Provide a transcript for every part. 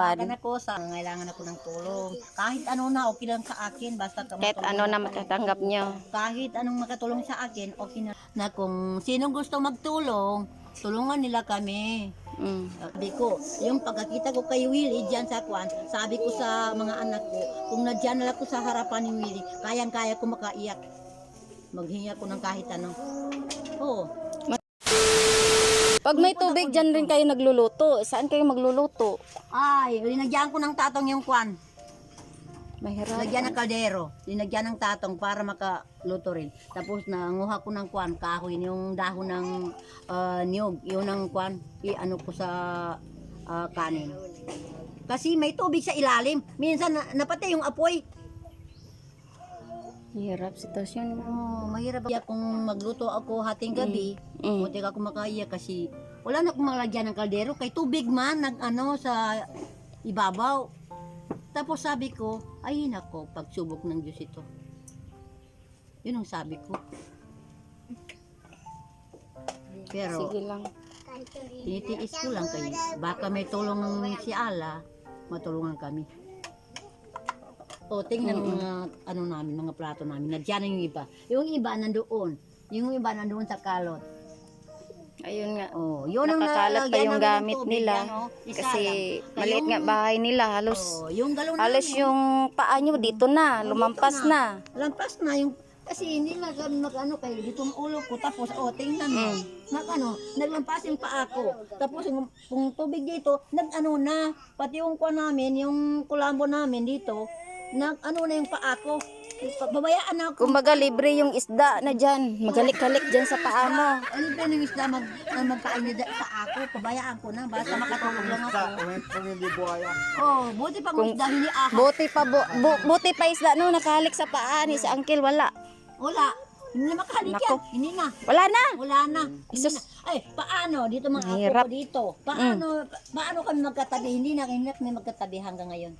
Kailangan ako kailangan ako ng tulong. Kahit ano na, okay lang sa akin. Basta Kahit ano na matatanggap nyo. kahit anong makatulong sa akin, okay na. Na kung sinong gusto magtulong, tulungan nila kami. Sabi ko, yung pagkakita ko kay Willie dyan sa kwan, sabi ko sa mga anak ko, kung nadyan na ako sa harapan ni Willie, kayang-kaya ko makaiyak. Maghingi ako ng kahit ano. Oo. Pag may tubig, dyan rin kayo nagluluto. Saan kayo magluluto? Ay, linagyan ko ng tatong yung kwan. Mahirap. Lagyan ng kaldero, linagyan ng tatong para makaluto rin. Tapos nanguha ko ng kwan, kahoy, yung dahon ng niyog, yun ng kwan, i-ano ko sa kanin. Kasi may tubig sa ilalim. Minsan napatay yung apoy. Mahirap sitwasyon. Oh, mahirap kung magluto ako hating gabi. Muntik ako makaiyak kasi wala na akong malagyan ng kaldero kay tubig man nag-ano sa ibabaw. Tapos sabi ko, ay nako, pagsubok ng Diyos ito. Yun ang sabi ko. Pero, Sige lang. tinitiis ko lang kayo. Baka may tulong si Allah, matulungan kami. O, tingnan mga, ano namin, mga plato namin. Nandiyan yung iba. Yung iba nandoon. Yung iba nandoon sa kalot. Ayun nga. Oh, yun ang Nakakalat pa lalagyan yung namin ng gamit tubig, nila. yan, oh. Isa Kasi lang. maliit nga Kayong- bahay nila. Halos, yung galon halos namin, yung paa nyo dito na. Lumampas dito na. Lampas na yung kasi hindi na kami mag-ano kayo dito ang ulo ko tapos tingnan mo naglampas yung paa ko tapos yung tubig dito nag-ano na pati yung kuha namin yung kulambo namin dito nag-ano na yung paa ko babayaan na ako Kumbaga libre yung isda na dyan. Magalik-halik dyan sa paa mo. ano ba yung isda magkain niya sa ako pabayaan ko na basta makatulog lang ako buti pa kung isda hindi ahas Buti pa isda no, nakahalik sa paa ni sa uncle. Wala. wala hindi na makahalik Nako. yan hindi na Wala na. wala na. Isus. Ay, paano? Dito mga Mahirap. apo ko dito. Paano kami magkatabi? Hindi na kami magkatabi hanggang ngayon.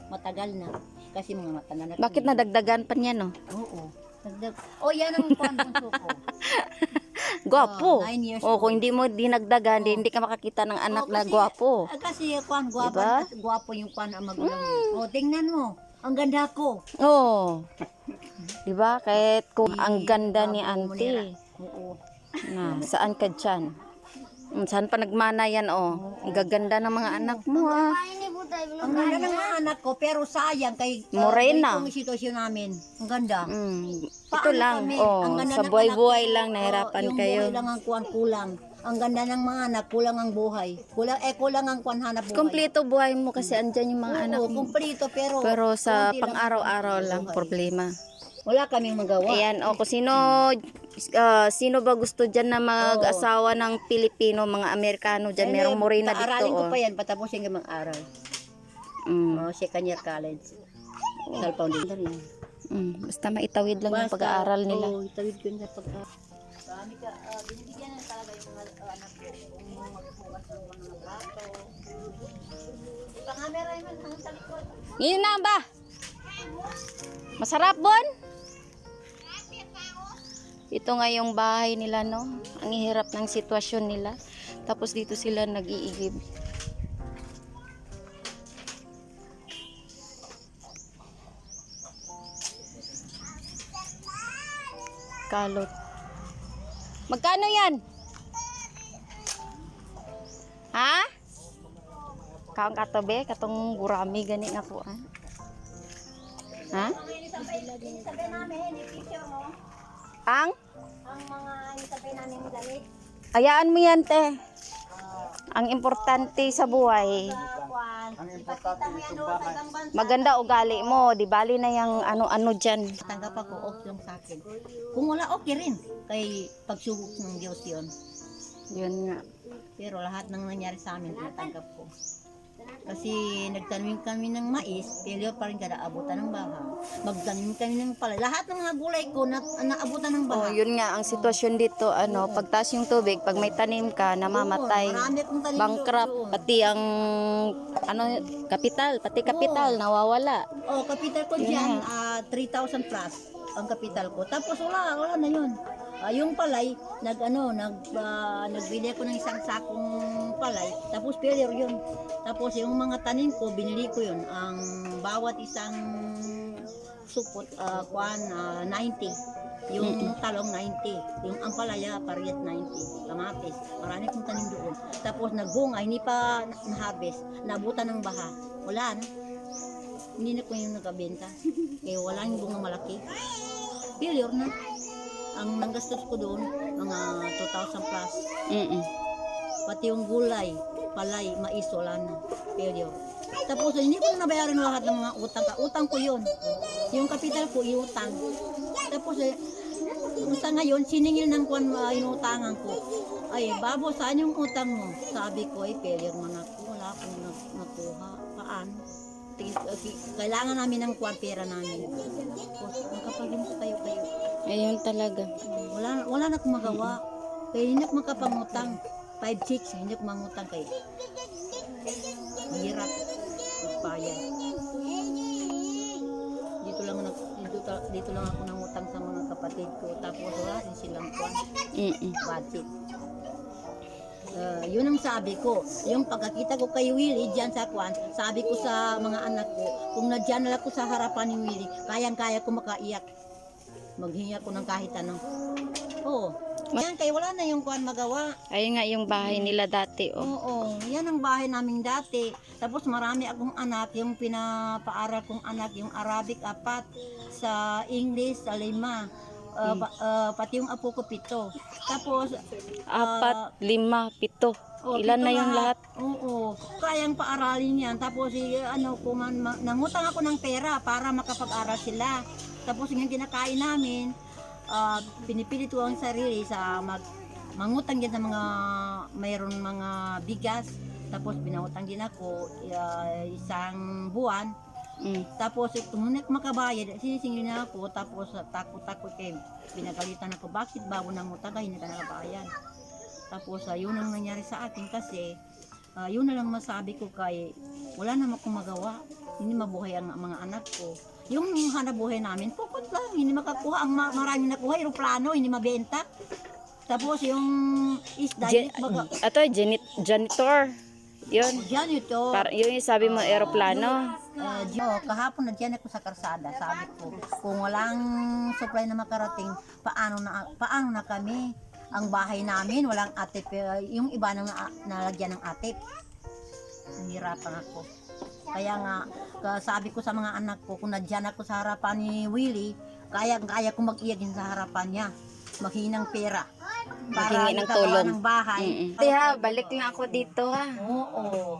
Matagal na. Kasi mga mata na. Bakit nadagdagan pa niya no? Oo. Yan ang punso ko. Gwapo. 9 years O kung hindi mo dinagdagan, hindi ka makakita ng anak na gwapo. Kasi kwan, gwapo, Diba? gwapo yung kwan ang magulang. Tingnan mo. Ang ganda ko. Oo. Diba? Kahit kung ang ganda ni auntie. Oo. Na, saan ka dyan? Saan pa nagmana yan Ang gaganda ng mga anak mo Ang ganda ng mga anak ko, pero sayang kay Morena. itong sitwasyon namin. Ang ganda. Ito Paano lang. kami? Ang ganda Sa ng buhay-buhay anak ko. lang nahirapan yung kayo. buhay lang ang kulang. Ang ganda ng mga anak, kulang ang buhay. Kulang ang hanap buhay. Kompleto buhay mo kasi andyan yung mga anak Oo, mo. kumpleto pero Pero sa konti lang pang-araw-araw ang lang buhay. problema. Wala kaming magawa. Ayan, kung sino ba gusto dyan na mag-asawa ng Pilipino, mga Amerikano dyan, merong morena dito. Paaralin ko pa yan, patapusin ka mag-aral. Second year college. Sal Foundation. Basta maitawid lang yung pag-aaral nila. Oo, itawid ko na pag-aaral. Marami ka, binibigyan na talaga yung mga anak ko. Kung magbukas ng mga plato. Pangamera yun ang sa likod. Ngayon na ba? Masarap, Bon? Ito nga yung bahay nila, no? Ang hirap ng sitwasyon nila. Tapos dito sila nag-iigib. Kalot. Magkano yan? Ha? Kaong katabi, katong gurami gani nga po. Ha? Sabi namin, i-picture mo. Ang? Ang mga sabi namin damit. Ayaan mo yan, te. Ang importante sa buhay, Ang importante ito bahay. maganda ugali mo. Di bali na yung ano-ano dyan. Tanggap ako, okay lang sa akin. Kung wala, okay rin. Kay pagsubok ng Diyos yun. Yun nga. Pero lahat ng nangyari sa amin, tinatanggap ko. Kasi nagtanim kami ng mais, pero pa rin kada abutan ng baha. Magtanim kami ng palay. Lahat ng mga gulay ko naabutan ng baha. Yun nga, ang sitwasyon dito, pagtaas yung tubig, pag may tanim ka, namamatay. Marami akong tanim Bankrupt, doon. pati ang, kapital, nawawala. Kapital ko dyan, 3,000 plus ang kapital ko. Tapos wala na yun. Yung palay, nagbili ako ng isang sakong palay, tapos failure yun. Tapos yung mga tanim ko, binili ko yun. Ang bawat isang supot, 90. Yung talong 90. Yung ampalaya, parehas 90. Kamatis. Marami kong tanim doon. Tapos nagbunga, hindi pa na-harvest. Nabutan ng baha. Wala na. Hindi na ko yung nakabenta. Kaya wala yung bunga malaki. Failure na. Ang nanggastos ko doon, mga 2,000 plus. Pati yung gulay, palay, mais, wala na. Failure. Tapos hindi ko na nabayaran lahat ng mga utang. Utang ko yun. Yung kapital ko, iutang. Tapos sa ngayon, siningil ng kwan inutangan ko. Ay, babo, saan yung utang mo? Sabi ko, ay, failure man ako. Wala akong nakuha. Paano? Kailangan namin ng kwan, pera namin. Tapos, makapagin ko kayo. Ayun talaga. Wala na akong magawa. Kaya hindi ako makapangutang. 5-6, hindi ako mangutang kayo. Mahirap. Magpayad. Dito lang ako nangutang sa mga kapatid ko. Tapos wala din silang kwan. Budget. Yun ang sabi ko. Yung pagkakita ko kay Willie dyan sa kwan, sabi ko sa mga anak ko, kung nadyan na ako sa harapan ni Willie, kayang-kaya ko makaiyak. Maghingi ako ng kahit ano. Oo. Yan, kaya wala na yung kwan magawa. Ayun nga yung bahay nila dati. Oo, yan ang bahay namin dati. Tapos marami akong anak, yung pinapaaral kong anak, yung Arabic 4, sa English 5, pati yung apo ko 7. Tapos 4, 5, 7. Ilan na yung lahat? Oo, kayang paaralin yan. Tapos nangutang ako ng pera para makapag-aral sila. Tapos yung kinakain namin, pinipilit ko ang sarili sa mangutang din sa mga mayroon mga bigas. Tapos binangutang din ako isang buwan. Tapos kung hindi ako makabayad, sinisingil na ako. Tapos takot-takot pinagalitan ako, bakit bago nang utang ka, hindi ka nakabayad. Tapos yun ang nangyari sa akin kasi yun na lang masabi ko kay wala naman akong magawa. Hindi mabuhay ang mga anak ko. Yung hanap buhay namin, pukot lang, hindi makakuha. Ang maraming nakuha, aeroplano, hindi mabenta. Tapos yung isda, janitor. Yun. Janitor. Yung sabi mo, aeroplano. Kahapon na dyan ako sa karsada. Sabi ko, kung walang supply na makarating, paano na kami? Ang bahay namin, walang atip. Yung iba nang nalagyan ng atip. Nahirapan ako. Kaya nga, sabi ko sa mga anak ko, kung nadyan ako sa harapan ni Willie, kaya ko mag-iyak din sa harapan niya. Maghinang pera. Para Maghingi ng tulong. Ng bahay. Tiha, balik na ako dito ha. Oo.